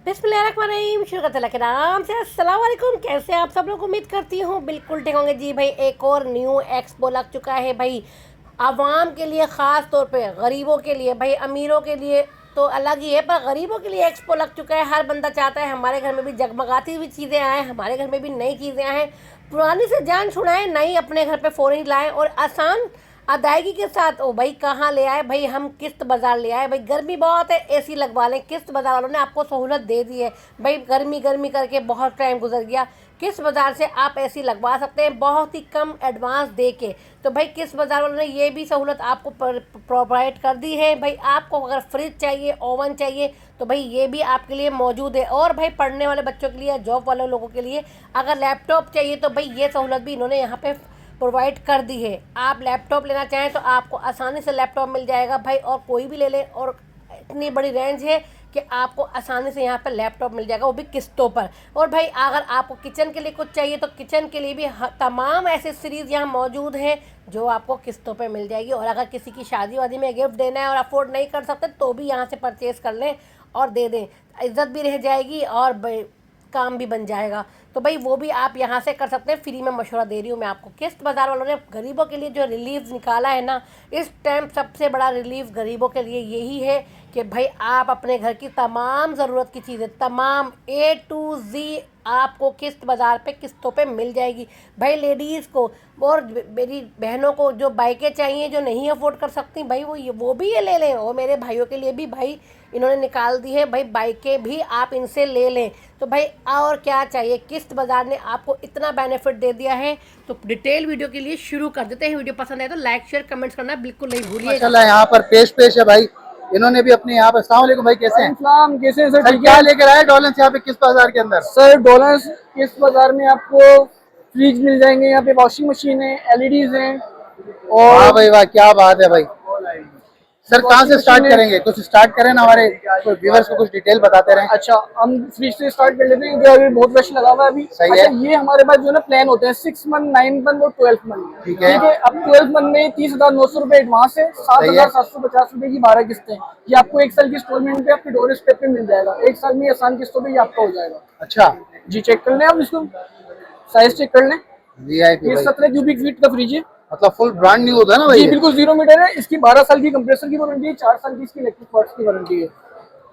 बिस्मिल्लाहिर्रहमानिर्रहीम, शुरू करते के नाम से। अस्सलाम वालेकुम, कैसे आप सब लोग? उम्मीद करती हूँ बिल्कुल ठीक होंगे जी। भाई एक और न्यू एक्सपो लग चुका है भाई, आवाम के लिए, ख़ास तौर पे गरीबों के लिए। भाई अमीरों के लिए तो अलग ही है, पर गरीबों के लिए एक्सपो लग चुका है। हर बंदा चाहता है हमारे घर में भी जगमगाती हुई चीज़ें आएँ, हमारे घर में भी नई चीज़ें आएँ, पुरानी से जान छुड़ाएँ, नई अपने घर पे फ़ौरन लाएँ और आसान अदायगी के साथ। ओ भाई कहाँ ले आए भाई, हम किस्त बाज़ार ले आए। भाई गर्मी बहुत है, एसी लगवा लें। किस्त बाज़ार वालों ने आपको सहूलत दे दी है भाई। गर्मी गर्मी करके बहुत टाइम गुजर गया, किस्त बाज़ार से आप एसी लगवा सकते हैं बहुत ही कम एडवांस दे के। तो भाई किस्त बाज़ार वालों ने ये भी सहूलत आपको प्रोवाइड कर दी है। भाई आपको अगर फ्रिज चाहिए, ओवन चाहिए, तो भाई ये भी आपके लिए मौजूद है। और भाई पढ़ने वाले बच्चों के लिए, जॉब वाले लोगों के लिए अगर लैपटॉप चाहिए, तो भाई ये सहूलत भी इन्होंने यहाँ पे प्रोवाइड कर दी है। आप लैपटॉप लेना चाहें तो आपको आसानी से लैपटॉप मिल जाएगा भाई, और कोई भी ले लें। और इतनी बड़ी रेंज है कि आपको आसानी से यहाँ पर लैपटॉप मिल जाएगा, वो भी किस्तों पर। और भाई अगर आपको किचन के लिए कुछ चाहिए, तो किचन के लिए भी तमाम एसेसरीज़ यहाँ मौजूद हैं जो आपको किस्तों पे मिल जाएगी। और अगर किसी की शादी वादी में गिफ्ट देना है और अफोर्ड नहीं कर सकते, तो भी यहाँ से परचेज़ कर लें और दे दें, इज़्ज़त भी रह जाएगी और काम भी बन जाएगा। तो भाई वो भी आप यहाँ से कर सकते हैं। फ्री में मशवरा दे रही हूँ मैं आपको। किस्त बाज़ार वालों ने गरीबों के लिए जो रिलीफ निकाला है ना, इस टाइम सबसे बड़ा रिलीफ गरीबों के लिए यही है कि भाई आप अपने घर की तमाम ज़रूरत की चीज़ें, तमाम A to Z आपको किस्त बाज़ार पे किस्तों पे मिल जाएगी। भाई लेडीज़ को और मेरी बहनों को जो बाइकें चाहिए, जो नहीं अफोर्ड कर सकती, भाई वो भी ये ले लें। और मेरे भाइयों के लिए भी भाई इन्होंने निकाल दी है भाई, बाइकें भी आप इनसे ले लें। तो भाई और क्या चाहिए, किस्त बाज़ार ने आपको इतना बेनिफिट दे दिया है। तो डिटेल वीडियो के लिए शुरू कर देते हैं। वीडियो पसंद आए तो लाइक शेयर कमेंट्स करना बिल्कुल नहीं भूलिए। माशाल्लाह यहाँ पर पेश है भाई, इन्होंने भी अपने यहाँ पर। अस्सलाम वालेकुम भाई, कैसे हैं? कैसे हैं सर? क्या लेकर आए डॉलेंस यहाँ पे किस बाजार के अंदर? सर डॉलर्स किस बाजार में आपको फ्रिज मिल जाएंगे, यहाँ पे वॉशिंग मशीन है, एलईडीज हैं। और वाह भाई वाह, क्या बात है भाई। सर कहाँ से स्टार्ट करेंगे? कुछ स्टार्ट करें ना, हमारे व्यूअर्स को कुछ डिटेल बताते रहें। अच्छा, हम फ्रिज से स्टार्ट कर लेते हैं क्योंकि अभी बहुत रश लगा हुआ है अभी। सही अच्छा, है। ये हमारे पास जो है ना प्लान होते हैं 6 मंथ, 9 मंथ और 12 मंथ। ठीक है। अब 12 मंथ में 30,900 रुपए एडवांस है, 7,750 रुपए की 12 किस्तें। ये आपको 1 साल की इंस्टॉलमेंट पे आपके डोर स्टेप पे मिल जाएगा। 1 साल में आसान किस्तों पे ये आपका हो जाएगा। अच्छा जी, चेक कर लें आप इसको, साइज चेक कर लें। ये 17 क्यूबिक फीट का फ्रिज है, मतलब फुल ब्रांड न्यू होता है ना भाई? जी बिल्कुल 0 मीटर है। इसकी 12 साल की कंप्रेसर की वारंटी है, 4 साल की इसकी इलेक्ट्रिक पार्ट्स की वारंटी है।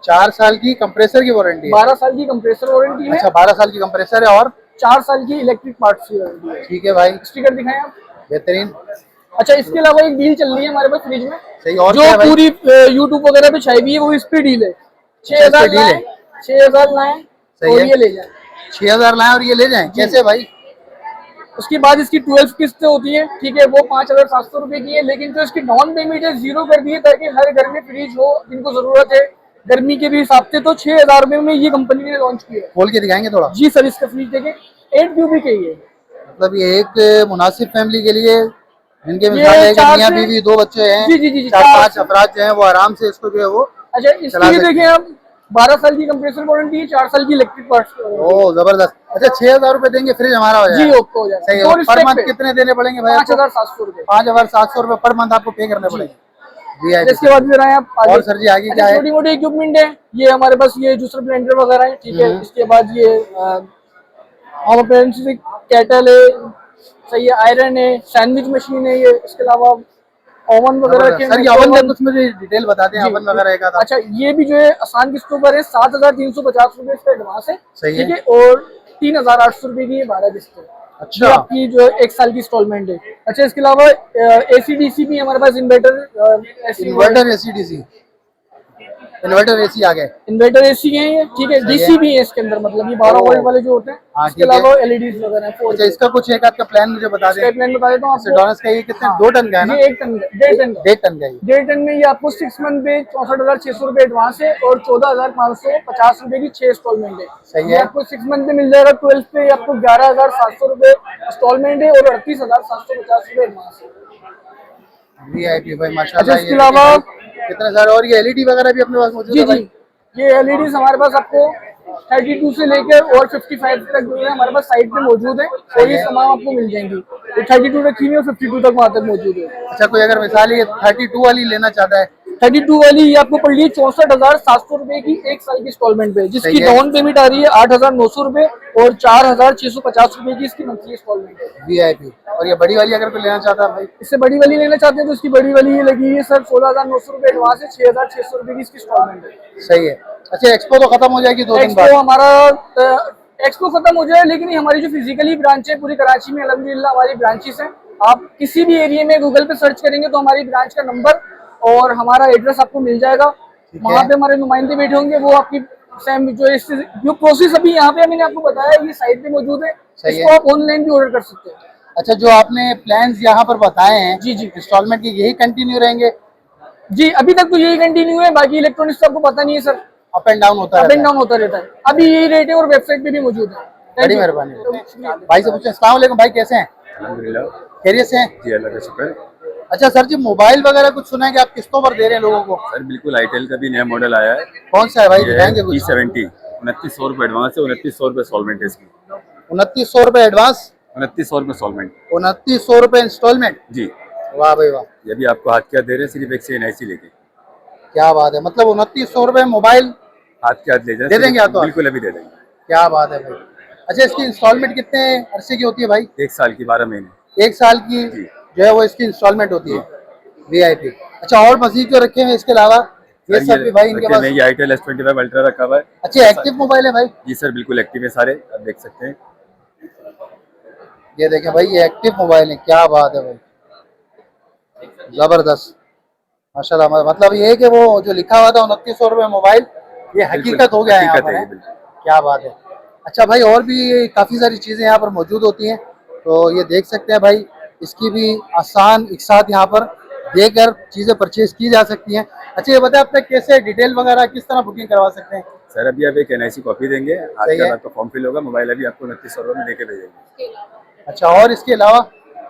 4 साल की कंप्रेसर की वारंटी है? 12 साल की कंप्रेसर वारंटी है। अच्छा, 12 साल की कंप्रेसर है और 4 साल की इलेक्ट्रिक पार्ट्स की वारंटी है। ठीक है भाई, स्टिकर दिखाएं आप। बेहतरीन। अच्छा, इसके अलावा एक डील चल रही है हमारे पास फ्रिज में, सही। और जो पूरी यूट्यूब वगैरह पे छाई हुई है, वो इस पे डील है। 6,000 लाए, 6,000 लाए और ये ले जाए। 6,000 लाए और ये ले जाएं? कैसे भाई? उसके बाद इसकी 12 किस्तें होती है, ठीक है, वो 5,700 रुपए की है। लेकिन जो इसकी डाउन पेमेंट है 0 कर दी है, ताकि हर घर में फ्रिज हो जिनको जरूरत है गर्मी के भी हिसाब से। तो 6,000 रुपए में ये कंपनी ने लॉन्च किया है। खोल के दिखाएंगे थोड़ा? जी सर, इसका फ्रिज देखें, 8 क्यूबिक है ये। मतलब ये एक मुनासिब फैमिली के लिए, जिनके मियाँ बीवी 2 बच्चे हैं, जी 4-5 अफराद जो हैं, वो आराम से इसको जो है वो। अच्छा, इसकी देखें आप, 12 साल की कंप्रेसर वारंटी है, 4 साल की इलेक्ट्रिक पार्ट्स की वारंटी है। ओह जबरदस्त। अच्छा, 6,000 रुपए देंगे फ्रिज हमारा हो जाएगा? जी ओके हो जाएगा। सही है। पर मंथ कितने देने पड़ेंगे भाई? 5,700 रुपए। 5,700 रुपए पर मंथ आपको पे करने पड़ेंगे। इसके बाद फिर आए आप और सर जी आगे क्या है? छोटी मोटी इक्विपमेंट है, ये हमारे पास ये जूसर ब्लेंडर वगैरह है, ठीक है। इसके बाद ये होम अप्लायंसेस केटल है, सही है, आयरन है, सैंडविच मशीन है ये। इसके अलावा ओवन वगैरह के। सर ये ओवन का कुछ मुझे डिटेल बताते हैं, ओवन वगैरह का। अच्छा, ये भी जो है आसान किस्तों पर है, 7,350 रुपए इसका एडवांस है, सही है, और 3,800 रुपए की 12 किस्तें। अच्छा, आपकी जो है 1 साल की इंस्टॉलमेंट है। अच्छा, इसके अलावा AC/DC भी हमारे पास, इन्वर्टर AC/DC, इन्वर्टर AC आ गए। इन्वर्टर AC है ये, ठीक है। DC भी है इसके अंदर, मतलब ये 12 वोल्ट वाले जो होते हैं। इसके अलावा LEDs वगैरह हैं। अच्छा, इसका कुछ एक आपका प्लान मुझे बता दें। प्लान बता देता हूँ आपको। डॉलर्स का ये कितने? 2 टन का है ना? ये 1 टन, 1.5 टन का। 1.5 टन का। 1.5 टन में ये आपको 6 मंथ पे 64,600 रुपए एडवांस है और 14,550 रुपए की 6 इंस्टॉलमेंट है। सही है। आपको 6 मंथ में मिल जाएगा। 12 पे आपको 11,700 रुपए इंस्टॉलमेंट है और 38,750 रुपए एडवांस है। VIP भाई माशाल्लाह। इसके अलावा कितने सारे और ये LED वगैरह भी अपने पास मौजूद है भाई? ये LEDs हमारे पास आपको 32 से लेकर और 55 तक जो है हमारे पास साइड पे मौजूद है। और ये तमाम आपको मिल जाएंगी। 32 रखी हुई है और 52 तक वहाँ तक मौजूद है। अच्छा, कोई अगर मिसाल ये 32 वाली लेना चाहता है 32 वाली ये आपको पड़ रही है 64,700 रुपए की 1 साल की इंस्टॉलमेंट पे, जिसकी सही है। डाउन पेमेंट आ रही है 8,900 रुपए और 4,650 रुपए की इसकी मंथली इंस्टॉलमेंट है। VIP। और ये बड़ी वाली अगर कोई लेना चाहता है भाई, इससे बड़ी वाली लेना चाहते हैं तो इसकी बड़ी वाली ये लगी है सर 16,900 रुपए एडवांस है, 6,600 रुपए की इसकी इंस्टॉलमेंट है। सही है। अच्छा, एक्सपो तो खत्म हो जाएगी 2 दिन एक्सपो बाद। हमारा एक्सपो खत्म हो जाए, लेकिन ये हमारी जो फिजिकली ब्रांच है पूरी कराची में अल्हम्दुलिल्लाह हमारी ब्रांचेस हैं। आप किसी भी एरिया में गूगल पे सर्च करेंगे तो हमारी ब्रांच का नंबर और हमारा एड्रेस आपको मिल जाएगा। वहाँ पे हमारे नुमाइंदे बैठे होंगे, वो आपकी सेम जो प्रोसेस अभी यहाँ पे मैंने आपको बताया ये साइट पे मौजूद है, सही है। इसको आप ऑनलाइन भी ऑर्डर कर सकते हैं। अच्छा, जो आपने प्लान्स यहाँ पर बताए हैं जी जी इंस्टॉलमेंट के, यही कंटिन्यू रहेंगे? जी, अभी तक तो यही कंटिन्यू है, बाकी इलेक्ट्रॉनिक्स तो आपको पता नहीं है सर, अप एंड डाउन होता अप रहता एंड डाउन होता रहता है। अभी यही रेट है और वेबसाइट पे भी मौजूद है। बड़ी मेहरबानी। भाई से पूछे, अस्सलाम वालेकुम भाई, कैसे हैं? अल्हम्दुलिल्लाह खैरियत से हैं? जी, अल्लाह का शुक्र। अच्छा सर जी, मोबाइल वगैरह कुछ सुना है कि आप किस्तों पर दे रहे हैं लोगों को? सर बिल्कुल आईटेल का भी नया मॉडल आया है, कौन सा है भाई, ये दिखाएंगे कुछ? P70। 2900 रुपये एडवांस है, 2900 रुपये सॉल्वेंट है इसकी। 2900 रुपये एडवांस, 2900 रुपये सॉल्वेंट। 2900 रुपये इंस्टॉलमेंट। जी, वाह भाई वाह, ये भी आपको हाथ क्या दे रहे हैं, सिर्फ एक से NIC लेके क्या बात है। मतलब 2900 रुपये मोबाइल हाथ के हाथ ले जाए, दे देंगे आप तो? बिल्कुल अभी दे देंगे। क्या बात है भाई। अच्छा, इसकी इंस्टॉलमेंट कितने अरसे की होती है भाई? 1 साल की 12 महीने। 1 साल की जी। जो है वो इसकी इंस्टॉलमेंट होती है, VIP। अच्छा, और मजीद जो रखे हैं इसके अलावा ये सब भी भाई इनके पास? नहीं, आईटेल S25 अल्ट्रा रखा हुआ है। अच्छे एक्टिव मोबाइल है भाई? जी सर, बिल्कुल एक्टिव है सारे, आप देख सकते हैं। ये देखें भाई, ये एक्टिव मोबाइल है, क्या बात है भाई, जबरदस्त माशाल्लाह। मतलब ये है कि वो जो लिखा हुआ था 2900 रुपये मोबाइल, ये हकीकत हो गया है यहाँ हकीकत पर, है है? ये, बिल्कुल। क्या बात है। अच्छा भाई, और भी काफ़ी सारी चीज़ें यहाँ पर मौजूद होती हैं, तो ये देख सकते हैं भाई, इसकी भी आसान एक साथ यहाँ पर देकर चीज़ें परचेज की जा सकती हैं। अच्छा, ये बताएं अपने कैसे डिटेल वगैरह किस तरह बुकिंग करवा सकते हैं? सर अभी आप एक NIC कॉपी देंगे, आज सही का है। आपका फॉर्म फिल होगा, मोबाइल अभी आपको 2900 रुपये में देके भेजेंगे। अच्छा, और इसके अलावा?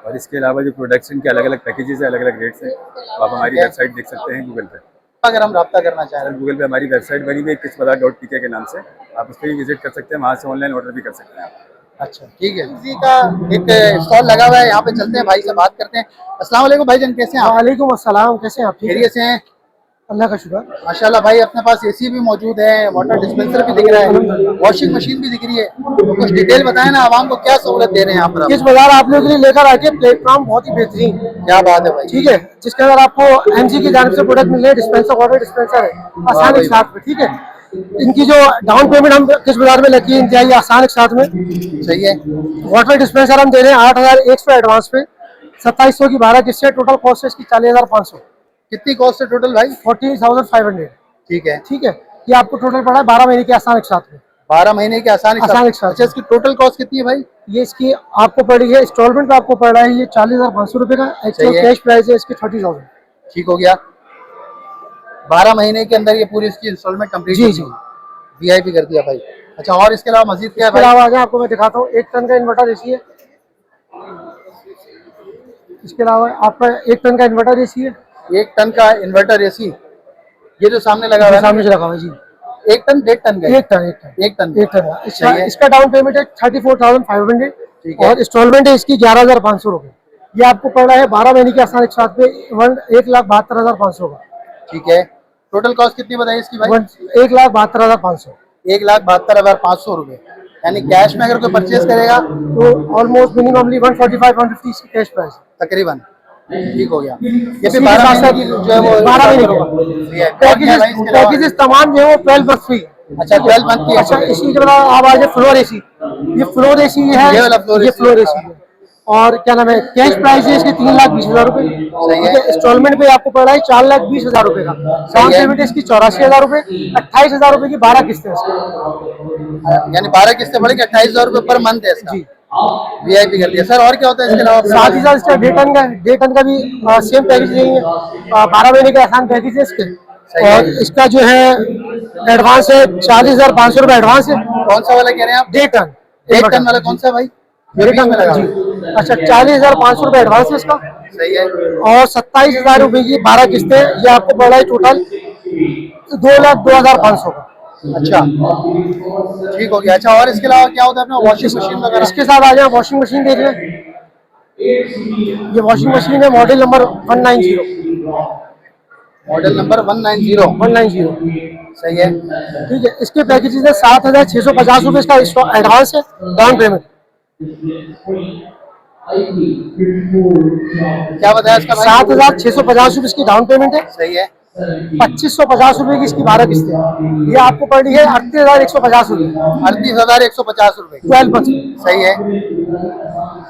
और इसके अलावा जो प्रोडक्शन के अलग अलग पैकेजेस है, अलग अलग रेट्स हैं, तो आप हमारी वेबसाइट देख सकते हैं गूगल पे। अगर हम रब्ता करना चाह रहे सर गूगल पे हमारी वेबसाइट बनी हुई है kisbazar.pk के नाम से, आप उस पर भी विजिट कर सकते हैं, वहाँ से ऑनलाइन ऑर्डर भी कर सकते हैं आप। हैं? अच्छा ठीक है। किसी का एक स्टॉल लगा हुआ है, यहाँ पे चलते हैं, भाई से बात करते हैं। अस्सलाम वालेकुम भाईजान, कैसे हैं आप? वालेकुम अस्सलाम, कैसे हैं आप? ठीक है, खैरियत से हैं? अल्लाह का शुक्र। माशाल्लाह भाई, अपने पास AC भी मौजूद है, वाटर डिस्पेंसर भी दिख रहा है, वॉशिंग मशीन भी दिख रही है, तो कुछ डिटेल बताएं ना, आवाम को क्या सहूलत दे रहे हैं यहाँ पर आप? किस बाजार आप लोगों के लिए लेकर आके प्लेटफॉर्म बहुत ही बेहतरीन, क्या बात है भाई। ठीक है, जिसके अंदर आपको MG की जानिब से प्रोडक्ट मिल रहे हैं, डिस्पेंसर, वाटर डिस्पेंसर है, आसान भाई एक साथ में, ठीक है। इनकी जो डाउन पेमेंट हम किस बाजार में लगी है इंतहाई आसान एक साथ में। सही है। वाटर डिस्पेंसर हम दे रहे हैं 8,100 एडवांस पे, 2700 की 12 किस्तें, टोटल कॉस्ट है इसकी 40,500, कितनी कॉस्ट है टोटल भाई? 40,500, ठीक है। ठीक है। ये आपको टोटल पड़ा है 12 महीने के आसान एक साथ में। 12 महीने के आसान आसान के साथ। अच्छा, इसकी टोटल कॉस्ट कितनी है भाई? ये इसकी आपको पड़ी है इंस्टॉलमेंट पे आपको पड़ रहा है ये 40,500 रुपए का, एक्चुअल सही है। कैश प्राइस है इसकी 30,000। ठीक हो गया। 12 महीने के अंदर ये पूरी इसकी इंस्टॉलमेंट कंप्लीट जी जी। VIP कर दिया भाई। अच्छा, और इसके अलावा मजीद क्या है इसके भाई? अलावा आगे आपको मैं दिखाता हूँ, 1 टन का इन्वर्टर AC है। इसके अलावा आपका 1 टन का इन्वर्टर AC है, 1 टन का इन्वर्टर AC, ये जो सामने लगा हुआ है ना, सामने से लगा हुआ है जी। 1 टन 1.5 टन का? 1 टन 1 टन 1 टन 1 टन का। सही है। इसका डाउन पेमेंट है 34,500 ठीक है। और इंस्टॉलमेंट है इसकी 11,500 रुपए। ये आपको पड़ रहा है 12 महीने के आसान एक साथ पे 1,72,500 का। ठीक है। टोटल कॉस्ट कितनी बताइए इसकी भाई? 1,72,500, 1,72,500 रुपए। यानी कैश में अगर कोई परचेज करेगा तो ऑलमोस्ट मिनिममली 145-150 कैश प्राइस तकरीबन। ठीक हो गया। ये भी इसी के 12 साथ महीने साथ की जो है वो 12 महीने का पैकेजेस पैकेजेस तमाम जो है वो 12 मंथ फ्री। अच्छा, 12 मंथ की। अच्छा, इसी के बाद आप आ जाए फ्लोर AC। ये फ्लोर AC है, ये वाला फ्लोर ये AC फ्लोर AC है। और क्या नाम है, कैश प्राइस है इसकी 3,20,000 रुपए। सही है। इंस्टॉलमेंट पे आपको पड़ रहा है 4,20,000 रुपए का। डाउन है। पेमेंट इसकी 84,000 रुपए, 28,000 रुपए की 12 किस्तें इसकी। यानी 12 किस्तें पड़ेगी, 28,000 रुपए पर मंथ है इसका। जी, VIP कर दिया। सर और क्या होता है इसके अलावा? साथ ही साथ इसका 1.5 टन का भी सेम पैकेज नहीं है, 12 महीने के आसान पैकेज है इसके। सही है। और इसका जो है एडवांस है 40,500 रुपए एडवांस है। कौन सा वाला कह रहे हैं आप? 1.5 टन 1 टन वाला कौन सा है भाई? जो बीच में लगा हुआ है? जी। अच्छा, 40,500 रुपए एडवांस है इसका सही है। और 27,000 रुपए की 12 किस्तें, ये आपको पड़ रहा है टोटल 2,02,500 का। अच्छा, ठीक हो गया। अच्छा, और इसके अलावा क्या होता है अपना? वॉशिंग मशीन वगैरह? इसके साथ आ जाए वॉशिंग मशीन देख लें। ये वॉशिंग मशीन है, मॉडल नंबर 190। Model number 190। 190। सही है। ठीक है, इसके पैकेजेस है 7,650 रुपये इसका एडवांस है, डाउन पेमेंट। क्या बताया इसका भाई? 7,650 रुपये इसकी डाउन पेमेंट है। सही है। 2,550 रुपये की इसकी 12 किस्तें हैं। ये आपको पड़ रही है 38,150 रुपये, 38,150 रुपए। 12%। सही है,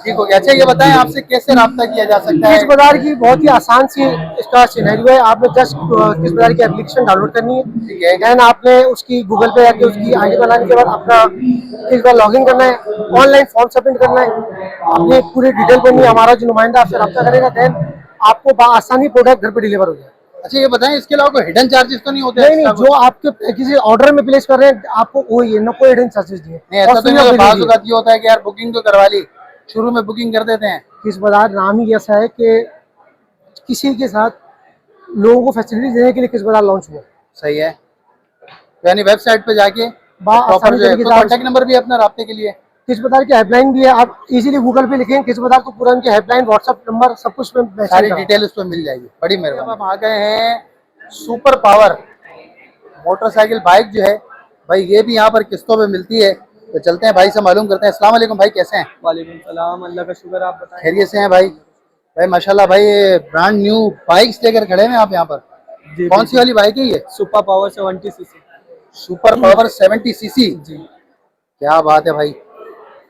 ठीक हो गया। अच्छा ये बताएं आपसे कैसे राब्ता किया जा सकता है? किस बाजार की बहुत ही आसान सी इसका सिनेरियो है। आपने जस्ट किस बाजार की एप्लीकेशन डाउनलोड करनी है। ठीक है। देन आपने उसकी गूगल पे जाके उसकी आईडी बनाने के बाद अपना किस बार लॉगिन करना है, ऑनलाइन फॉर्म सबमिट करना है, अपनी पूरी डिटेल भरनी है, हमारा जो नुमाइंदा आपसे रब्ता करेगा। देन आपको आसानी प्रोडक्ट घर पे डिलीवर हो जाएगा। अच्छा ये बताएं इसके अलावा कोई हिडन चार्जेस तो नहीं होते? नहीं, जो आपके किसी ऑर्डर में प्लेस कर रहे हैं आपको वही है, ना कोई हिडन चार्जेस दिए। नहीं, ऐसा तो नहीं बाज़ औक़ात ये होता है कि यार बुकिंग तो करवा ली, शुरू में बुकिंग कर देते हैं। किस बाजार नाम ही ऐसा है कि किसी के साथ लोगों को फैसिलिटी देने के लिए किस बाजार लॉन्च हुआ। सही है, यानी वेबसाइट पे जाके प्रॉपर आसानी जो है तरीके से कॉन्टैक्ट नंबर भी है अपना राब्ते के लिए। किस बाजार की हेल्पलाइन भी है, आप इजीली गूगल पे लिखें किस बाजार तो पूरा उनकी हेल्पलाइन, व्हाट्सएप नंबर सब कुछ में सारी डिटेल उस पर मिल जाएगी। बड़ी मेहरबानी। हम आ गए हैं सुपर पावर मोटरसाइकिल बाइक जो है भाई, ये भी यहाँ पर किस्तों पे मिलती है। तो चलते हैं भाई से मालूम करते हैं। अस्सलाम वालेकुम भाई, कैसे हैं? वालेकुम सलाम, अल्लाह का शुक्र, आप बताएं। खैरियत से हैं भाई? भाई माशाल्लाह भाई, ब्रांड न्यू बाइक्स लेकर खड़े हैं आप यहाँ पर। जी, कौन सी वाली बाइक है ये? Super power 70 CC. Super power 70 CC. जी क्या बात है भाई।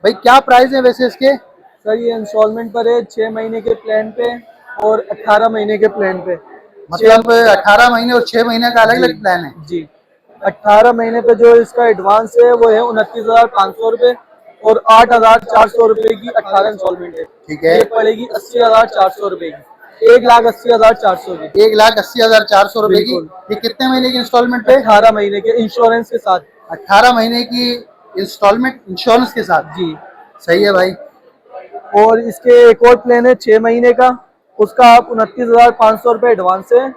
भाई क्या प्राइस है वैसे इसके? सर, ये इंस्टॉलमेंट पर है 6 महीने के प्लान पे और 18 महीने के प्लान पे। मतलब 18 महीने और 6 महीने का अलग अलग प्लान है? जी, 18 महीने पे जो इसका एडवांस है वो है 29,500 रुपये और 8,400 रुपये की 18 इंस्टॉलमेंट है। ठीक है। ये पड़ेगी 80,400 रुपये की, 1,80,400 की। 1,80,400 रुपए की। ये कितने महीने की इंस्टॉलमेंट पे? 18 महीने के इंश्योरेंस के साथ। 18 महीने की इंस्टॉलमेंट इंश्योरेंस के साथ। जी, सही है भाई। और इसके एक और प्लान है 6 महीने का, उसका आप 29,500 रुपये एडवांस है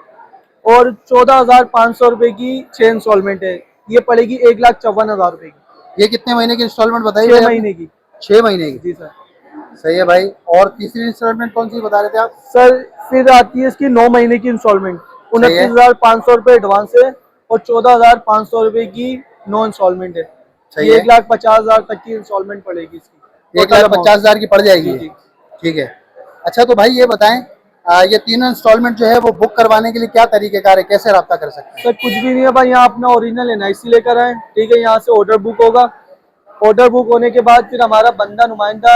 और 14,500 रुपये की 6 इंस्टॉलमेंट है। ये पड़ेगी 1,54,000 रुपये की। ये कितने महीने की इंस्टॉलमेंट बताइए? 6 महीने की। 6 महीने की। जी सर। सही है भाई। और तीसरी इंस्टॉलमेंट कौन सी बता रहे थे आप? सर फिर आती है इसकी 9 महीने की इंस्टॉलमेंट, 29,500 रुपये एडवांस है और 14,500 रुपये की 9 इंस्टॉलमेंट है। सही ये है। 1,50,000 तक की इंस्टॉलमेंट पड़ेगी इसकी। 1,50,000 की पड़ जाएगी। जी। ठीक है। अच्छा तो भाई ये बताएं, ये तीनों इंस्टॉलमेंट जो है वो बुक करवाने के लिए क्या तरीकेकार है, कैसे रब्ता कर सकते हैं? सर कुछ भी नहीं है भाई, यहाँ अपना ओरिजिनल NIC लेकर आए। ठीक है, यहाँ से ऑर्डर बुक होगा। ऑर्डर बुक होने के बाद फिर हमारा बंदा नुमाइंदा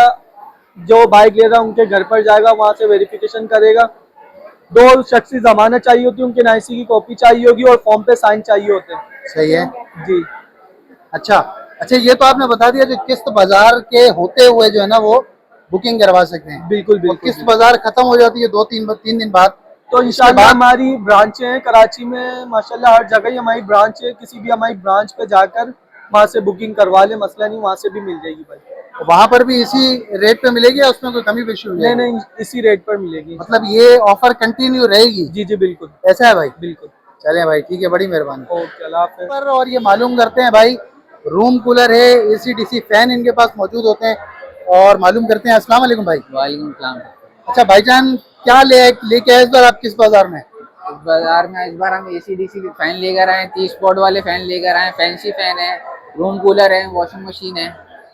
जो बाइक ले रहा है उनके घर पर जाएगा, वहाँ से वेरिफिकेशन करेगा। 2 शख्सी जमानत चाहिए होती है, उनके NIC की कॉपी चाहिए होगी और फॉर्म पे साइन चाहिए होते हैं। सही है। जी। अच्छा ये तो आपने बता दिया जो किस्त बाजार के होते हुए जो है ना वो बुकिंग करवा सकते हैं। बिल्कुल और बिल्कुल। किस्त बाजार खत्म हो जाती है 2-3 दिन बाद। तो इंशाल्लाह हमारी ब्रांच है कराची में, माशाल्लाह हर जगह ही हमारी ब्रांच है। किसी भी हमारी ब्रांच पे जाकर वहाँ से बुकिंग करवा ले, मसला नहीं, वहाँ से भी मिल जाएगी भाई। वहाँ पर भी इसी रेट पे मिलेगी या उसमें कोई कमी पेशी हुई? नहीं, इसी रेट पर मिलेगी। मतलब ये ऑफर कंटिन्यू रहेगी? जी बिल्कुल। ऐसा है भाई? बिल्कुल। चले भाई, ठीक है, बड़ी मेहरबानी। ओके, अल्लाह हाफ़िज़। पर और ये मालूम करते हैं भाई, रूम कूलर है, AC DC फैन इनके पास मौजूद होते हैं और मालूम करते हैं। अस्सलाम वालेकुम भाई। वालेकुम सलाम। अच्छा भाईजान, क्या लेके आए इस बार आप किस बाजार में? इस बाजार में इस बार हम AC/DC फैन लेकर आए, 30 वॉट वाले फैन लेकर आए, फैंसी फैन है, रूम कूलर है, वॉशिंग मशीन है।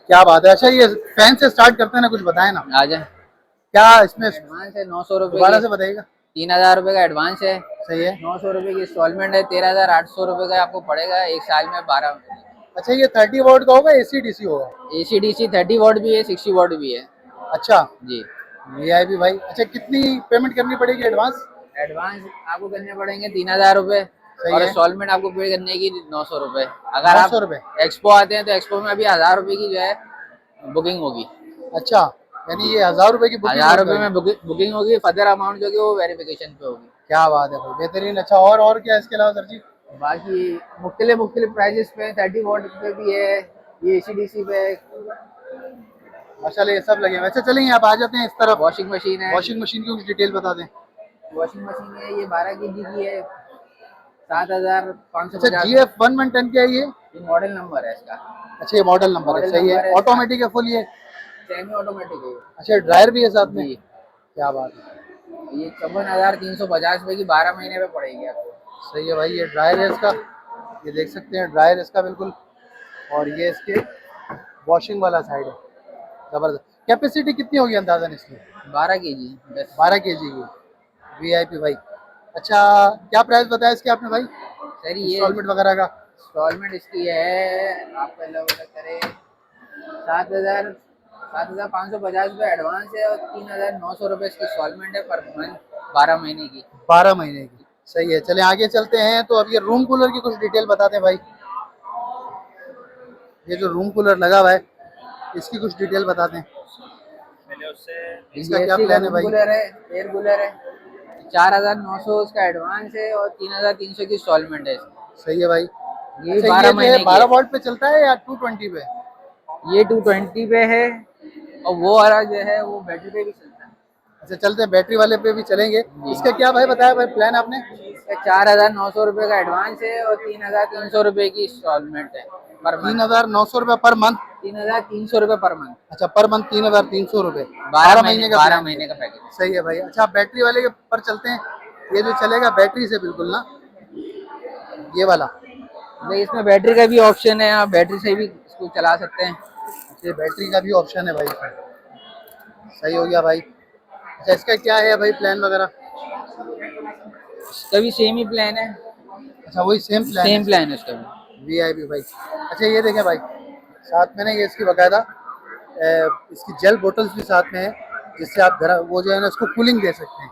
क्या बात है। अच्छा ये फैन से स्टार्ट करते हैं ना, कुछ बताएं ना आ जाए। क्या इसमें एडवांस है 900 रुपये, दोबारा से बताइएगा। 3,000 रुपये का एडवांस है। सही है। 900 रुपये की इंस्टॉलमेंट है, 13,800 रुपये का आपको पड़ेगा एक साल में 12। अच्छा ये 30 वॉट का होगा, AC DC होगा? AC/DC 30 वॉट भी है, 60 वॉट भी है। अच्छा जी। VIP भाई। अच्छा कितनी पेमेंट करनी पड़ेगी एडवांस? एडवांस आपको करने पड़ेंगे 3,000 रुपये और है। इंस्टॉलमेंट आपको पे करने की 900 रुपये। अगर 900 आप रुपये। एक्सपो आते हैं तो एक्सपो में अभी 1,000 रुपये की जो है बुकिंग होगी। अच्छा यानी ये 1,000 रुपये की बुकिंग 1,000 रुपये में बुकिंग होगी, फर्दर अमाउंट जो कि वो वेरिफिकेशन पे होगी। क्या बात है भाई, बेहतरीन। अच्छा और क्या इसके अलावा सर जी? बाकी मुख्तलिफ प्राइजेस पे 30 वॉट पे भी है, ये AC/DC पे माशाल्लाह ये सब लगे हैं। अच्छा चलेंगे आप आ जाते हैं इस तरफ। वॉशिंग मशीन है। वॉशिंग मशीन की कुछ डिटेल बता दें। वॉशिंग मशीन है, ये 12 kg की है, 7,550। अच्छा GF 110 क्या है ये? मॉडल नंबर है इसका। अच्छा ये मॉडल नंबर है। मॉडल सही नंबर है। है ऑटोमेटिक है फुल ये? सेमी ऑटोमेटिक है। अच्छा ड्रायर भी है साथ में? जी। क्या बात है। ये 54,350 रुपए की 12 महीने पे पड़ेगी आपको। सही है भाई। ये ड्रायर है इसका, ये देख सकते हैं ड्रायर इसका बिल्कुल। और ये इसके वॉशिंग वाला साइड है, जबरदस्त। कैपेसिटी कितनी होगी अंदाजन इसकी? 12 केजी बस। 12 केजी की वीआईपी भाई। अच्छा, क्या प्राइस बताया इसके आपने भाई, सर ये इंस्टॉलमेंट वगैरह का? इंस्टॉलमेंट इसकी है आपका लगभग करे 7,550 रुपये एडवांस है और 3,900 रुपये इसकी इंस्टॉलमेंट है पर मंथ 12 महीने की। 12 महीने की, सही है। चले आगे चलते हैं। तो अब ये रूम कूलर की कुछ डिटेल बताते हैं भाई। ये जो रूम कूलर लगा हुआ है इसकी कुछ डिटेल बताते हैं। इसका क्या DSC का प्लान है रूम भाई? कूलर है, एयर कूलर है। 4,900 उसका एडवांस है और 3,300 की इंस्टॉलमेंट है इसकी। सही है भाई। ये अच्छा, 12 ये जो महीने है की 12 है। वोल्ट पे चलता है या 220 पे? ये 220 पे है और वो वाला जो है वो बैटरी पे भी चलता है। अच्छा, चलते हैं बैटरी वाले पे भी चलेंगे। इसका क्या भाई बताया भाई प्लान आपने? इसका 4,900 रुपये का एडवांस है और 3,300 रुपये की इंस्टॉलमेंट है पर मंथ। 3,900 रुपये पर मंथ? 3,300 रुपये पर मंथ। अच्छा, पर मंथ 3,300 रुपये, 12 महीने का 12 plan महीने है। का पैकेज। सही है भाई। अच्छा, बैटरी वाले के पर चलते हैं। ये जो चलेगा बैटरी से बिल्कुल ना, ये वाला? देखिए इसमें बैटरी का भी ऑप्शन है, आप बैटरी से भी इसको चला सकते हैं। ये बैटरी का भी ऑप्शन है भाई इसमें। सही हो गया भाई। अच्छा, इसका क्या है भाई प्लान वगैरह? इसका भी सेम ही प्लान है, अच्छा, वही सेम प्लान सेम प्लान है उसका भी। वीआईपी भाई। अच्छा, ये देखें भाई, साथ में ना ये इसकी बाकायदा इसकी जेल बोतल्स भी साथ में है, जिससे आप घर वो जो है ना उसको कूलिंग दे सकते हैं।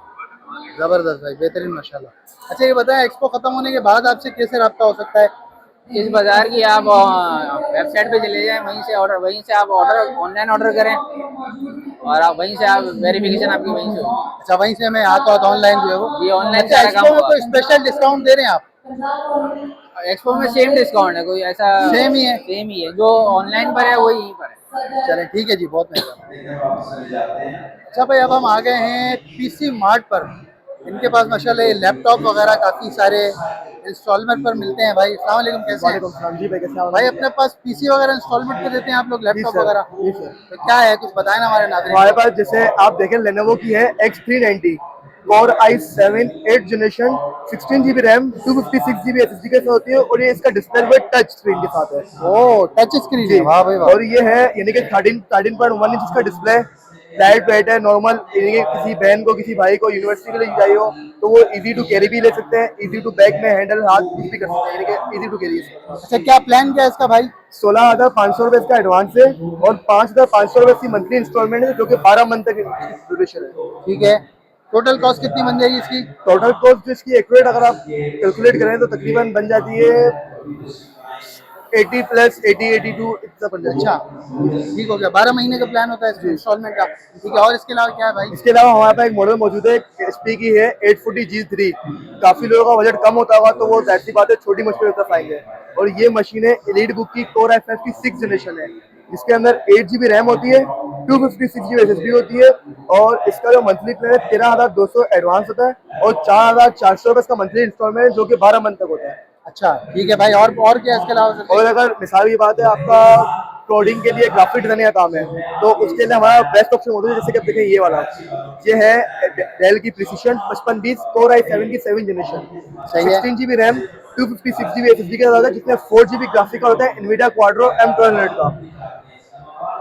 ज़बरदस्त भाई, बेहतरीन माशाल्लाह। अच्छा, ये बताएं एक्सपो ख़त्म होने के बाद आपसे कैसे रब्ता हो सकता है? इस बाजार की आप वेबसाइट पे चले जाएं, वहीं से आप ऑनलाइन ऑर्डर करें और आप वहीं से आप वेरिफिकेशन आपकी वहीं से होगी। अच्छा, वहीं से मैं आता हूँ ऑनलाइन जो है वो? ये ऑनलाइन अच्छा, सारा काम एक्सपो में होगा। कोई स्पेशल डिस्काउंट दे रहे हैं आप? एक्सपो में सेम डिस्काउंट है, कोई ऐसा सेम ही है? सेम ही है, जो ऑनलाइन पर है वो यहीं पर है। चलें ठीक है जी, बहुत मेहरबानी। अच्छा भाई, अब हम आ गए हैं पीसी मार्ट पर। इनके पास माशाल्लाह ये लैपटॉप वगैरह काफ़ी सारे इंस्टॉलमेंट पर मिलते हैं भाई। अस्सलाम वालेकुम, कैसे हैं? जी भाई, कैसे हैं? भाई अपने पास पीसी वगैरह इंस्टॉलमेंट पे देते हैं आप लोग, लैपटॉप सर, वगैरह? जी सर। तो क्या है, कुछ बताएं ना हमारे नाज़रीन हमारे को। पास जैसे आप देखें लेनोवो की है X390 Core i7 8th generation 16 GB RAM 256 GB SSD के साथ होती है और ये इसका डिस्प्ले भी टच स्क्रीन के साथ है। ओ, टच स्क्रीन जी है, वाह भाई वाह। और ये है यानी कि 13.1 इंच का डिस्प्ले, लाइट वेट है, नॉर्मल यानी कि किसी बहन को किसी भाई को यूनिवर्सिटी के लिए चाहिए हो तो वो इजी टू कैरी भी ले सकते हैं, इजी टू बैग में हैंडल हाथ कुछ भी कर सकते हैं, यानी कि इजी टू कैरी। अच्छा, क्या प्लान क्या है इसका भाई? 16,500 रुपये इसका एडवांस है और 5,500 रुपये इसकी मंथली इंस्टॉलमेंट है, जो कि 12 मंथ तक ड्यूरेशन है। ठीक है, टोटल कॉस्ट कितनी बन जाएगी इसकी? टोटल कॉस्ट इसकी एक्यूरेट अगर आप कैलकुलेट करें तो तकरीबन बन जाती है 80 प्लस 80 82 इतना बन जाती है। अच्छा, ठीक हो गया। 12 महीने का प्लान होता है इसका इंस्टॉलमेंट का। ठीक है, और इसके अलावा क्या है भाई? इसके अलावा हमारे पास एक मॉडल मौजूद है HP की है 840G3। काफी लोगों का बजट कम होता होगा तो वो जाहिर सी बात है छोटी मशीन की तरफ आएंगे और ये मशीन है एलीट बुक की Core i5 की 6th जनरेशन है, जिसके अंदर 8 GB रैम होती है, 256 GB SSD होती है और इसका जो मंथली प्लान है 13,200 एडवांस होता है और 4,400 रुपये इसका मंथली इंस्टॉलमेंट है, जो कि 12 मंथ तक होता है। अच्छा, ठीक है भाई। और क्या है इसके अलावा? और अगर मिसाल की बात है आपका कोडिंग के लिए ग्राफिक डिजाइनिंग का काम है तो उसके लिए हमारा बेस्ट ऑप्शन होता है, जैसे कि आप देखें ये वाला, ये है डेल की प्रिसीशन 5520 Core i7 की 7th जनरेशन, सही है। 16 GB रैम 256 GB SSD के साथ होता है, जिसमें 4 GB ग्राफिक का होता है NVIDIA Quadro M1200 का।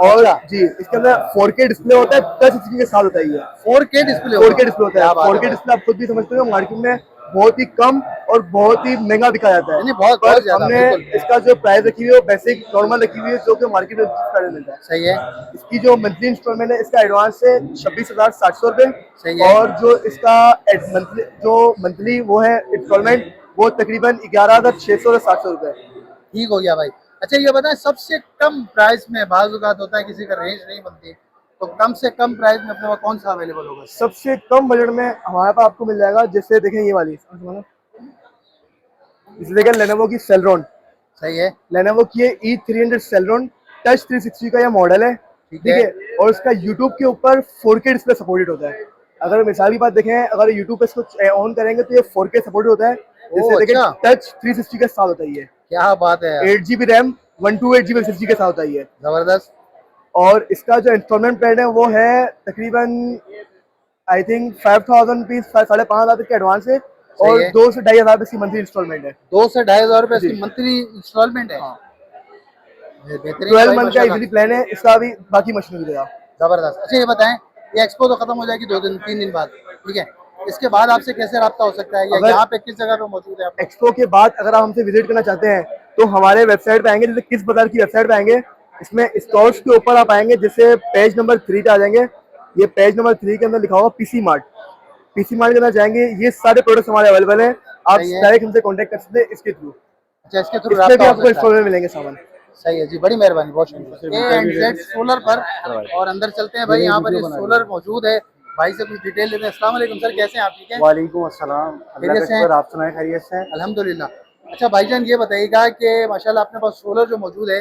और जी इसके अंदर 4K डिस्प्ले होता है, टच स्क्रीन के साथ होता है। ये 4K डिस्प्ले? 4K डिस्प्ले होता है। 4K डिस्प्ले आप खुद भी समझते हो मार्केट में बहुत ही कम और बहुत ही महंगा बिका जाता है। बहुत ज्यादा। हमने बिल्कुल इसका जो प्राइस रखी हुई है वो बेसिक नॉर्मल रखी हुई है, जो कि मार्केट में प्राइस मिलता है। सही है। इसकी जो मंथली इंस्टॉलमेंट है इसका एडवांस है 26,700 रुपये सही है। और जो इसका मंथली वो है इंस्टॉलमेंट वो तकरीबन 11,600 से 700 रुपये। ठीक हो गया भाई। अच्छा, ये बताएं सबसे कम प्राइस में, बाज़ औक़ात होता है किसी का रेंज नहीं बनती, तो कम से कम प्राइस में अपने पास कौन सा अवेलेबल होगा? सबसे कम बजट में हमारे पास आपको मिल जाएगा, जैसे देखें ये वाली, इसे देखें लेनोवो की सेलरॉन। सही है। लेनोवो की E300 सेलरॉन टच 360 का यह मॉडल है, ठीक है। और इसका यूट्यूब के ऊपर 4K डिस्प्ले सपोर्टेड होता है। अगर मिसाल की बात देखें, अगर यूट्यूब पे इसको ऑन करेंगे तो ये 4K सपोर्टेड होता है, जैसे देखें अच्छा। टच 360 के साथ होता है। ये क्या बात है यार। 8 GB रैम 128 GB SSD के साथ होता है। जबरदस्त। और इसका जो इंस्टॉलमेंट प्लान है वो है तकरीबन आई थिंक 5,000 रुपीज 5,500 तक के एडवांस है और है। 2 से 2,500 इसकी मंथली इंस्टॉलमेंट है। 2 से 2,500 रुपए इसकी जी। मंथली इंस्टॉलमेंट है। हाँ। बेहतरीन 12 भाई, मंथ का माशाल्लाह। इजीली प्लान है इसका, भी बाकी मशीन मिलेगा। जबरदस्त। अच्छा ये बताएं, ये एक्सपो तो खत्म हो जाएगी 2 दिन 3 दिन बाद, ठीक है, इसके बाद आपसे कैसे रब्ता हो सकता है, या अगर- यहाँ पे किस जगह पे मौजूद है आप? एक्सपो के बाद अगर आप हमसे विजिट करना चाहते हैं तो हमारे वेबसाइट पे आएंगे, जैसे किस बाजार की वेबसाइट पे आएंगे, इसमें स्टॉल्स के ऊपर आप आएंगे, जिससे पेज नंबर 3 पे आ जाएंगे। ये पेज नंबर 3 के अंदर लिखा होगा पीसी मार्ट। पीसी मार्ट के अंदर जाएंगे, ये सारे प्रोडक्ट्स हमारे अवेलेबल हैं, आप सही है। डायरेक्ट हमसे कांटेक्ट कर सकते हैं इसके थ्रू। अच्छा, इसके थ्रू इसमें भी रब्ता हो आपको सकता है। इंस्टॉल में मिलेंगे सामान। सही है जी, बड़ी मेहरबानी, बहुत शुक्रिया। ANZ सोलर पर, और अंदर चलते हैं भाई, यहाँ पर ये सोलर मौजूद है। भाई से कुछ डिटेल लेते हैं। अस्सलाम वालेकुम सर, कैसे हैं आप, ठीक हैं? वालेकुम अस्सलाम, अल्लाह का खैरियत से हैं? शुक्र, आप सुनाए खैरियत से हैं? अल्हम्दुलिल्लाह। अच्छा भाईजान, ये बताइएगा कि माशाल्लाह अपने पास सोलर जो मौजूद है,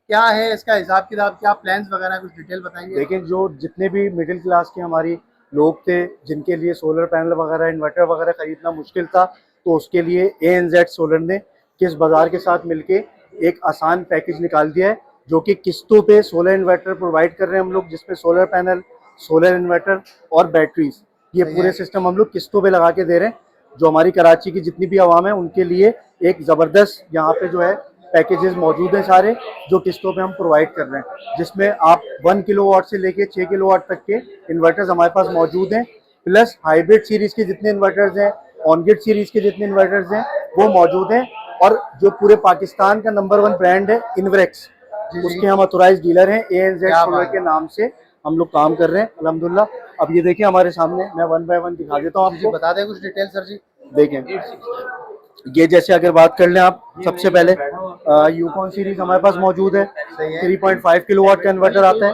क्या है इसका हिसाब किताब, क्या प्लान्स वगैरह, कुछ डिटेल बताएंगे? लेकिन जो जितने भी मिडिल क्लास के हमारी लोग थे जिनके लिए सोलर पैनल वगैरह इन्वर्टर वगैरह खरीदना मुश्किल था, तो उसके लिए ANZ सोलर ने किस बाज़ार के साथ मिलके एक आसान पैकेज निकाल दिया है, जो कि किस्तों पे सोलर इन्वर्टर प्रोवाइड कर रहे हैं हम लोग, जिसमें सोलर पैनल, सोलर इन्वर्टर और बैटरीज, ये सही पूरे है। सिस्टम हम लोग किस्तों पे लगा के दे रहे हैं। जो हमारी कराची की जितनी भी आवाम है उनके लिए एक ज़बरदस्त यहाँ पे जो है पैकेजेस मौजूद हैं सारे, जो किस्तों पे हम प्रोवाइड कर रहे हैं, जिसमें आप 1 किलोवाट से लेके 6 किलोवाट तक के इन्वर्टर्स हमारे पास मौजूद हैं, प्लस हाइब्रिड सीरीज के जितने इन्वर्टर्स हैं, ऑन ग्रिड सीरीज के जितने इन्वर्टर्स हैं वो मौजूद हैं। और जो पूरे पाकिस्तान का नंबर 1 ब्रांड है इन्वरेक्स, उसके हम ऑथोराइज डीलर हैं। ANZ क्या सोलर बात के नाम से हम लोग काम कर रहे हैं अल्हम्दुलिल्लाह। अब ये देखिए हमारे सामने, मैं 1 बाय 1 दिखा देता हूँ जी आपको। बता दें कुछ डिटेल सर जी। देखें, ये जैसे अगर बात कर लें आप, सबसे पहले यूकॉन सीरीज हमारे पास मौजूद है। सही है। 3.5 किलोवाट का इन्वर्टर आता है,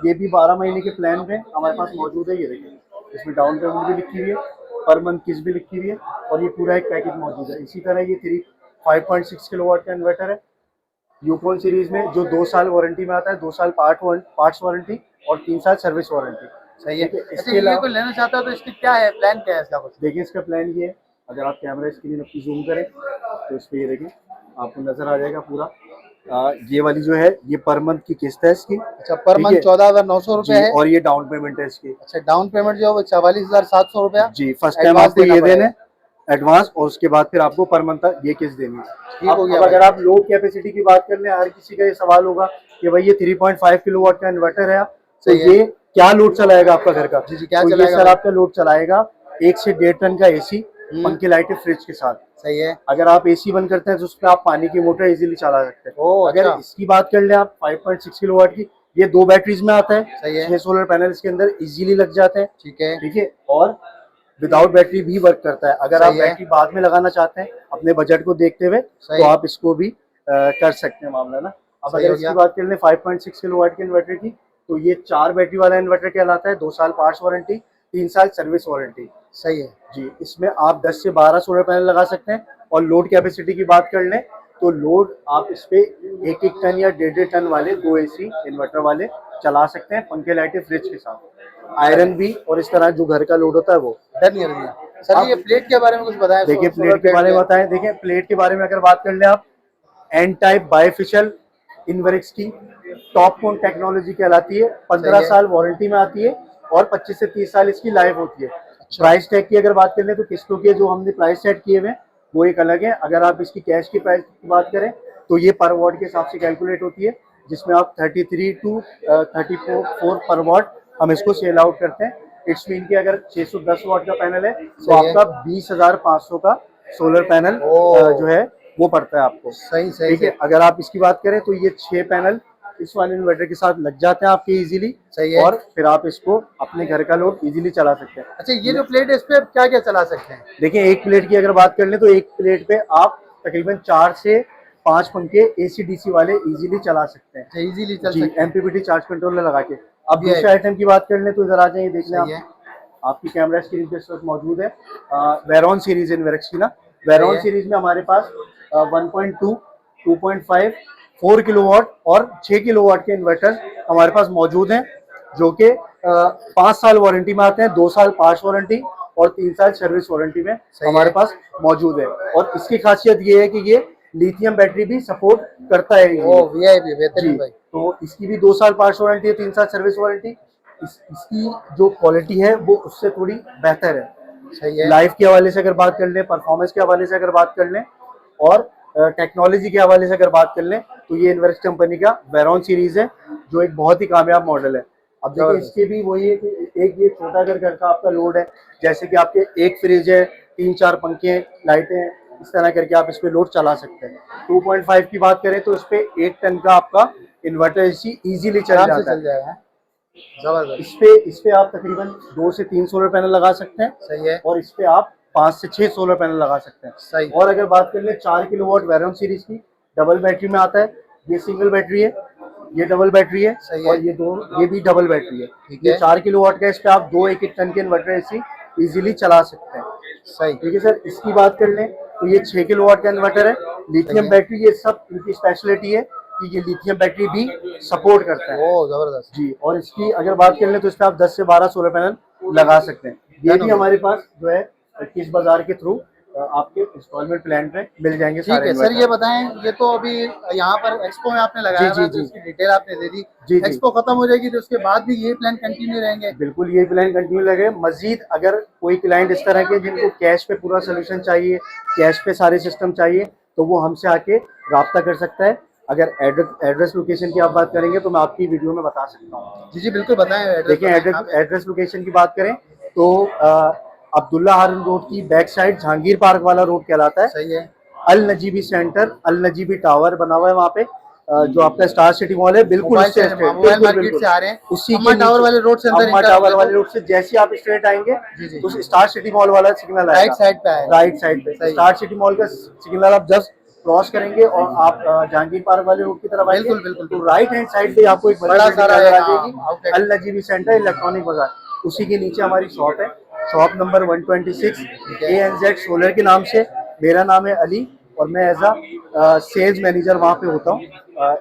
ये भी 12 महीने के प्लान पे हमारे पास मौजूद है। ये देखिए, इसमें डाउन पेमेंट भी लिखी हुई है, पर मंथ किस्त भी लिखी हुई है, और ये पूरा एक पैकेज मौजूद है। इसी तरह ये 5.6 किलोवाट का इन्वर्टर है यूकॉन सीरीज में, जो 2 साल वारंटी में आता है, 2 साल पार्ट्स वारंटी और 3 साल सर्विस वारंटी। सही है। ठीक है, अच्छा, इसके ये अलावा कोई लेना चाहता है तो इसकी क्या है, प्लान क्या है इसका कुछ? देखिए, इसका प्लान ये है, अगर आप कैमरा स्क्रीन अपनी जूम करें तो इस पर ये देखें, आपको नजर आ जाएगा पूरा। ये वाली जो है ये पर मंथ की किस्त है इसकी। अच्छा, पर ठीक मंथ है। 14,900 रुपए जी, है। और ये डाउन पेमेंट है इसकी। अच्छा, डाउन पेमेंट जो है वो 44,700 रुपया जी, फर्स्ट टाइम एडवांस आपको देना ये पड़ेगा। देना है एडवांस, और उसके बाद फिर आपको पर मंथ ये किस्त देनी है। ठीक हो गया अब अगर भाई। आप लोड कैपेसिटी की बात कर लें, हर किसी का ये सवाल होगा कि भाई ये 3.5 किलोवाट का इन्वर्टर है, तो सही है। ये क्या लोड चलाएगा आपका घर का? जी जी, क्या तो ये चलाएगा सर भाई? आपका लोड चलाएगा 1 से 1.5 टन का AC, पंखे, लाइटें, फ्रिज के साथ। सही है। अगर आप AC बंद करते हैं तो उस पर आप पानी की मोटर इजीली चला सकते हैं। ओह, अगर अच्छा। इसकी बात कर ले आप 5.6 किलोवाट की, ये 2 बैटरीज में आता है। सही है। 6 सोलर पैनल इसके अंदर इजीली लग जाते हैं। ठीक है। ठीक है, और विदाउट बैटरी भी वर्क करता है। अगर आप सही है। बैटरी बाद में लगाना चाहते हैं अपने बजट को देखते हुए, सही। तो आप इसको भी कर सकते हैं मामला ना। अब सही अगर हो इसकी गया। बात कर लें 5.6 किलोवाट के इन्वर्टर की, तो ये 4 बैटरी वाला इन्वर्टर कहलाता है। 2 साल पार्ट्स वारंटी, 3 साल सर्विस वारंटी। सही है। जी, इसमें आप 10 से 12 सोलर पैनल लगा सकते हैं। और लोड कैपेसिटी की बात कर लें तो लोड आप इस पे 1-1 टन या 1.5 टन वाले 2 AC इन्वर्टर वाले चला सकते हैं, पंखे, लाइटें, फ्रिज के साथ। आयरन भी, और इस तरह जो घर का लोड होता है वो। डन कर दिया सर जी। ये प्लेट के बारे में कुछ बताएं। देखिए, सोलर प्लेट के बारे में क्या? बताएं। देखिए, प्लेट के बारे में अगर बात कर ले आप, एन टाइप बायफिशियल इन्वरेक्स की टॉप कोन टेक्नोलॉजी कहलाती है। 15 सही है। साल वारंटी में आती है, और 25 से 30 साल इसकी लाइफ होती है। प्राइस टैग की अगर बात कर ले तो किस्तों के जो हमने प्राइस सेट किए हुए वो एक अलग है। अगर आप इसकी कैश की प्राइस की बात करें तो ये पर वॉट के हिसाब से कैलकुलेट होती है, जिसमें आप 33 टू 34 पर वॉट हम इसको सेल आउट करते हैं। इट्स मीन कि अगर 610 वाट का पैनल है तो सही है। आपका 20,500 का सोलर पैनल ओह। जो है वो पड़ता है आपको। सही सही ठीक है, अगर आप इसकी बात करें तो ये 6 पैनल इस वाले इन्वर्टर के साथ लग जाते हैं आपके इजीली। सही है। और फिर आप इसको अपने घर का लोड इजीली चला सकते हैं। अच्छा, ये जो प्लेट है इस पे क्या क्या चला सकते हैं? देखिए, एक प्लेट की अगर बात कर लें तो एक प्लेट पे आप तकरीबन 4 से 5 पंखे AC/DC वाले इजीली चला सकते हैं। अच्छा, इजीली चल जी, सकते हैं। MPPT चार्ज कंट्रोलर लगा के। अब ये दूसरे आइटम की बात कर लें तो इधर आ जाइए, देख लें सही है। आपकी कैमरा स्क्रीन पे इस वक्त मौजूद है वेरॉन सीरीज इन्वेरेक्स की ना। वेरॉन है। सीरीज में हमारे पास 1.2, 2.5, 4 किलोवाट और 6 किलोवाट के इन्वर्टर हमारे पास मौजूद हैं, जो कि 5 साल वारंटी में आते हैं, 2 साल पार्ट्स वारंटी और 3 साल सर्विस वारंटी में हमारे पास मौजूद है। और इसकी खासियत ये है कि ये लिथियम बैटरी भी सपोर्ट करता है। ओ VIP बेहतरीन जी, भाई। तो इसकी भी 2 साल पार्ट्स वारंटी है, 3 साल सर्विस वारंटी। इसकी जो क्वालिटी है वो उससे थोड़ी बेहतर है। सही है। लाइफ के हवाले से अगर बात कर लें, परफॉर्मेंस के हवाले से अगर बात कर लें और टेक्नोलॉजी के हवाले से अगर बात कर लें तो ये इनवर्क्स कंपनी का वेरॉन सीरीज है जो एक बहुत ही कामयाब मॉडल है। अब देखिए इसके भी वही है कि एक ये छोटा अगर घर का आपका लोड है, जैसे कि आपके एक फ्रिज है, 3-4 पंखे, लाइटें हैं, इस तरह करके आप इस पे लोड चला सकते हैं। 2.5 की बात करें तो इस पे 1 टन का आपका इन्वर्टर एसी इजीली चल आराम से जाता चल है। जाएगा। जबरदस्त। इस पे आप तकरीबन 2 से 3 सोलर पैनल लगा सकते हैं। सही है। और इस पे आप 5 से 6 सोलर पैनल लगा सकते हैं। सही। और अगर बात कर ले 4 किलोवाट वेरॉन सीरीज की, डबल बैटरी में आता है। ये सिंगल बैटरी है, ये डबल बैटरी है। सही है। और ये भी डबल बैटरी है। ठीक ये है। 4 किलोवाट का, इस पे आप 2 1-1 टन के इन्वर्टर एसी इजीली चला सकते हैं। सही। ठीक है सर। इसकी बात कर लें तो ये 6 किलोवाट का इन्वर्टर है, लिथियम बैटरी। ये सब इनकी स्पेशलिटी है कि ये लिथियम बैटरी भी सपोर्ट करता है। ओ जबरदस्त। जी। और इसकी अगर बात कर लें तो इस पे आप 10 से 12 सोलर पैनल लगा सकते हैं। ये भी हमारे पास जो है किस बाजार के थ्रू आपके इंस्टॉलमेंट प्लान पे मिल जाएंगे ठीक सारे है सर, इन्वर्टर। ये बताएं, ये तो अभी यहाँ पर एक्सपो में आपने लगाया जी, हुआ है, जी, तो जी। इसकी डिटेल आपने दे दी। जी, जी। एक्सपो खत्म हो जाएगी तो उसके बाद भी ये प्लान कंटिन्यू रहेंगे? बिल्कुल ये प्लान कंटिन्यू लगे। मजीद अगर कोई क्लाइंट इस तरह के जिनको कैश पे पूरा सोल्यूशन चाहिए, कैश पे सारे सिस्टम चाहिए, तो वो हमसे आके राब्ता कर सकता है। अगर एड्रेस लोकेशन की आप बात करेंगे तो मैं आपकी वीडियो में बता सकता हूँ। जी जी बिल्कुल बताएं। देखिए एड्रेस लोकेशन की बात करें तो अब्दुल्ला हारून रोड की बैक साइड जहांगीर पार्क वाला रोड कहलाता है। सही है। अल नजीबी सेंटर, अल नजीबी टावर बना हुआ है वहाँ पे, जो आपका स्टार सिटी मॉल है। बिल्कुल मोबाइल उससे मोबाइल मार्केट से आ रहे हैं, उसी अम्मा के टावर वाले रोड से अंदर अम्मा enter टावर होंगे वाले तो- रोड से जैसे आप स्ट्रेट आएंगे जी, जी। तो स्टार सिटी मॉल वाला सिग्नल आएगा। राइट साइड पे आएगा। राइट साइड पे सही। स्टार सिटी मॉल का सिग्नल आप जस्ट क्रॉस करेंगे और आप जहांगीर पार्क वाले रोड की तरफ आएंगे। बिल्कुल, बिल्कुल। तो राइट हैंड साइड पे आपको एक बड़ा सारा नजर आ है, जाएगी, हाँ, outlet। अल नजीबी सेंटर इलेक्ट्रॉनिक बाजार। उसी के नीचे हमारी शॉप है, शॉप नंबर 126 ANZ सोलर के नाम से। मेरा नाम है अली और मैं एज अ सेल्स मैनेजर वहाँ पे होता हूँ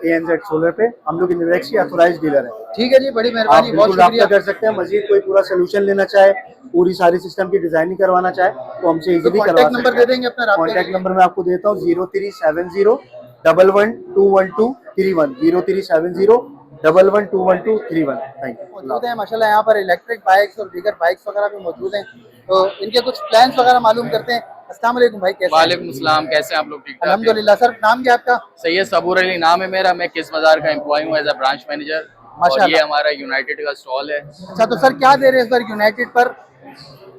ANZ सोलर पे। हम लोग इनवेक्स के ऑथराइज्ड डीलर है। ठीक है जी, बड़ी आप मेहरबानी, बहुत बिल्कुल शुक्रिया। राब्ता कर सकते हैं। मजीद कोई पूरा सोल्यूशन लेना चाहे, पूरी सारी सिस्टम की डिजाइनिंग करवाना चाहे तो हमसे इजीली करवा कॉन्टैक्ट सकते नंबर हैं। दे देंगे अपना राब्ते के कॉन्टैक्ट लिए? नंबर मैं आपको देता हूँ 0370111231 0370111231। Thank you. मौजूद है माशाल्लाह यहाँ पर इलेक्ट्रिक बाइक्स और दीगर बाइक्स वगैरह भी मौजूद हैं, तो इनके कुछ प्लान्स वगैरह मालूम करते हैं। अस्सलाम वालेकुम भाई, कैसे हैं? वालेकुम सलाम, कैसे हैं आप लोग? ठीक ठाक? अल्हम्दुलिल्लाह। सर नाम क्या है आपका? सैयद सबूर अली नाम है मेरा। मैं किस बाजार का एम्प्लॉय हूँ एज अ ब्रांच मैनेजर। और माशाल्लाह। ये हमारा यूनाइटेड का स्टॉल है। अच्छा, तो सर क्या दे रहे हैं इस बार यूनाइटेड पर?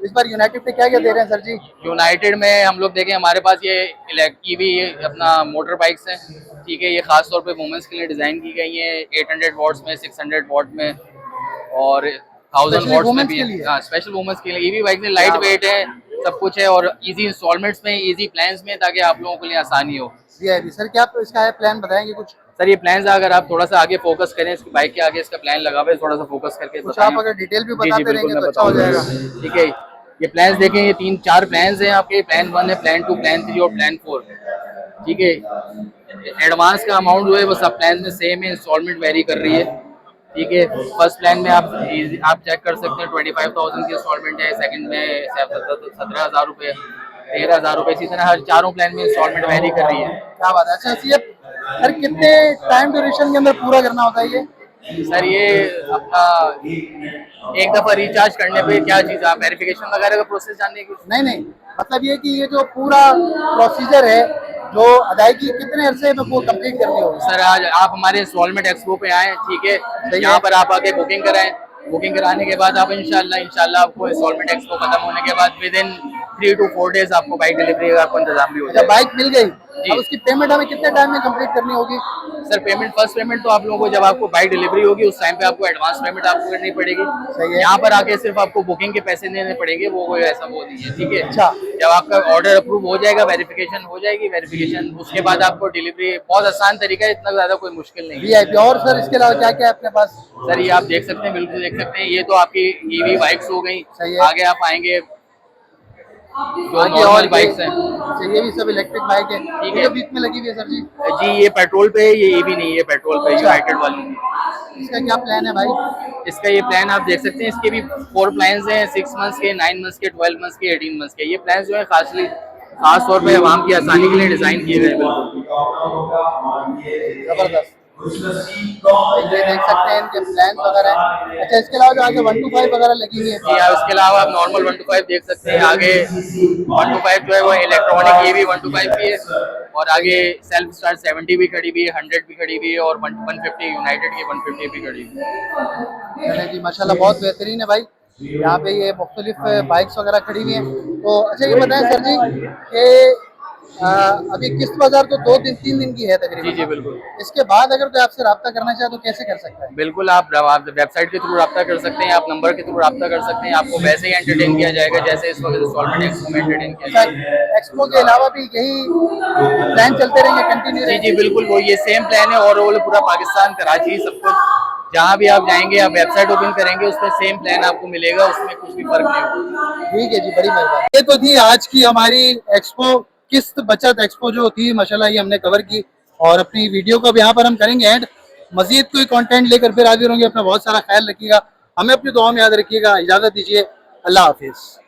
इस बार यूनाइटेड पे क्या क्या दे रहे हैं सर जी? यूनाइटेड में हम लोग देखें, हमारे पास ये ईवी अपना मोटर बाइक्स हैं। ठीक है, ये खास तौर पे वुमेंस के लिए डिज़ाइन की गई हैं। 800 वॉट्स में, 600 वॉट में और 1000 Specially वॉट्स में women's भी के है। लिए? हाँ, स्पेशल वुमेंस के लिए। ईवी बाइक में लाइट वेट है, सब कुछ है और इजी इंस्टॉलमेंट्स में, इजी प्लान्स में, ताकि आप लोगों के लिए आसानी हो। जी सर, क्या इसका है प्लान, बताएंगे कुछ? सर ये प्लान्स अगर आप थोड़ा सा आगे फोकस करें, इसकी बाइक के आगे इसका प्लान लगा हुआ है, थोड़ा सा फोकस करके कुछ बताएं। आप अगर डिटेल भी जी, जी, बताते बिल्कुल रहेंगे मैं तो अच्छा हो बताऊंगा। जाएगा। ठीक है, ये प्लान्स देखें, ये 3-4 प्लान्स हैं आपके। प्लान 1 है, प्लान 2, प्लान 3 और प्लान 4। ठीक है, एडवांस का अमाउंट जो है वो सब प्लान में सेम है, इंस्टॉलमेंट वेरी कर रही है। ठीक है, फर्स्ट प्लान में आप चेक कर सकते हैं 25,000 की इंस्टॉलमेंट है, सेकंड में 17,000 रुपये, 13,000 रुपये, इसी तरह हर चारों प्लान में इंस्टॉलमेंट वेरी कर रही है। क्या बात है। अच्छा सर कितने टाइम ड्यूरेशन के अंदर पूरा करना होता है ये? सर ये अपना एक दफ़ा रिचार्ज करने पे क्या चीज़, आप वेरिफिकेशन वगैरह का प्रोसेस जानने की? नहीं, मतलब ये कि ये जो पूरा प्रोसीजर है, जो अदायगी कितने अरसे में वो कंप्लीट करनी होगी? सर आज आप हमारे इंस्टॉलमेंट एक्सपो पे आए, ठीक है, यहाँ पर आप आके बुकिंग कराएं। बुकिंग कराने के बाद आप इंशाल्लाह आपको इंस्टॉलमेंट एक्सपो खत्म होने के बाद विदिन 3 to 4 डेज आपको बाइक डिलीवरी का आपको इंतजाम भी हो जब जाएगा। बाइक मिल गई, जी। अब उसकी पेमेंट हमें कितने टाइम में कंप्लीट करनी होगी? सर पेमेंट, फर्स्ट पेमेंट तो आप लोगों को जब आपको बाइक डिलीवरी होगी उस टाइम पे आपको एडवांस पेमेंट आपको करनी पड़ेगी। सही है। यहाँ पर आके सिर्फ आपको बुकिंग के पैसे देने पड़ेंगे, वो कोई ऐसा वो नहीं है। ठीक है, अच्छा। जब आपका ऑर्डर अप्रूव हो जाएगा, वेरिफिकेशन हो जाएगी, वेरिफिकेशन उसके बाद आपको डिलीवरी, बहुत आसान तरीका है, इतना ज्यादा कोई मुश्किल नहीं है। VIP और सर इसके अलावा क्या क्या है अपने पास? सर ये आप देख सकते हैं, बिल्कुल देख सकते हैं, ये तो आपकी ईवी बाइक्स हो गई। सही है। आगे आप आएंगे जो आगे नॉर्मल और बाइक्स हैं। अच्छा, ये भी सब इलेक्ट्रिक बाइक है। ठीक ये है। जो बीच में लगी हुई है सर जी, जी ये पेट्रोल पे है, ये ईवी नहीं है, पेट्रोल पे यूनाइटेड वाली। इसका क्या प्लान है भाई? इसका ये प्लान आप देख सकते हैं, इसके भी 4 प्लान्स हैं, 6 मंथ्स के, 9 मंथ्स के, 12 मंथ्स के, 18 मंथ्स के। ये प्लान्स जो है खास तौर पे आवाम की आसानी के लिए डिजाइन किए गए हैं। जबरदस्त। ये देख सकते हैं इनके प्लान वगैरह हैं। अच्छा, इसके अलावा जो आगे 1 to 5 वगैरह लगी हुई है, जी आप इसके अलावा आप नॉर्मल 1 to 5 देख सकते हैं। आगे 1 to 5 जो है वो इलेक्ट्रॉनिक ये भी 1 to 5 भी है, और आगे सेल्फ स्टार्ट 70 भी खड़ी हुई है, 100 भी खड़ी हुई है, और 150 यूनाइटेड की 150 भी खड़ी हुई है। चले जी, माशाल्लाह बहुत बेहतरीन है भाई। यहाँ पे ये मुख्तलिफ बाइक्स वगैरह खड़ी हुई हैं। तो अच्छा ये बताएं सर जी कि अभी किस्त बाजार तो 2-3 दिन की है जी तकरीबन। जी बिल्कुल इसके बाद अगर कोई आपसे रब्ता करना चाहे तो कैसे कर सकता है? बिल्कुल, आप वेबसाइट के थ्रू रब्ता कर सकते हैं, आप नंबर के थ्रू रब्ता कर सकते हैं। आपको वैसे ही एंटरटेन किया जाएगा जैसे इस वक्त इंस्टॉलमेंट एक्सपो में एंटरटेन किया जाएगा। एक्सपो के अलावा भी यही प्लान चलते रहेंगे कंटिन्यू? जी जी बिल्कुल, वो ये सेम प्लान है, और पूरा पाकिस्तान, कराची, सब कुछ जहाँ भी आप जाएंगे, आप वेबसाइट ओपन करेंगे, उसमें सेम प्लान आपको मिलेगा, उसमें कुछ भी फर्क नहीं होगा। ठीक है जी, बड़ी मेहरबानी। ये तो थी आज की हमारी एक्सपो, किस्त बचत एक्सपो जो थी माशाल्लाह, ये हमने कवर की, और अपनी वीडियो को अब यहाँ पर हम करेंगे एंड। मजीद कोई कंटेंट लेकर फिर हाजिर होंगे। अपना बहुत सारा ख्याल रखिएगा, हमें अपनी दुआ में याद रखिएगा। इजाजत दीजिए, अल्लाह हाफिज।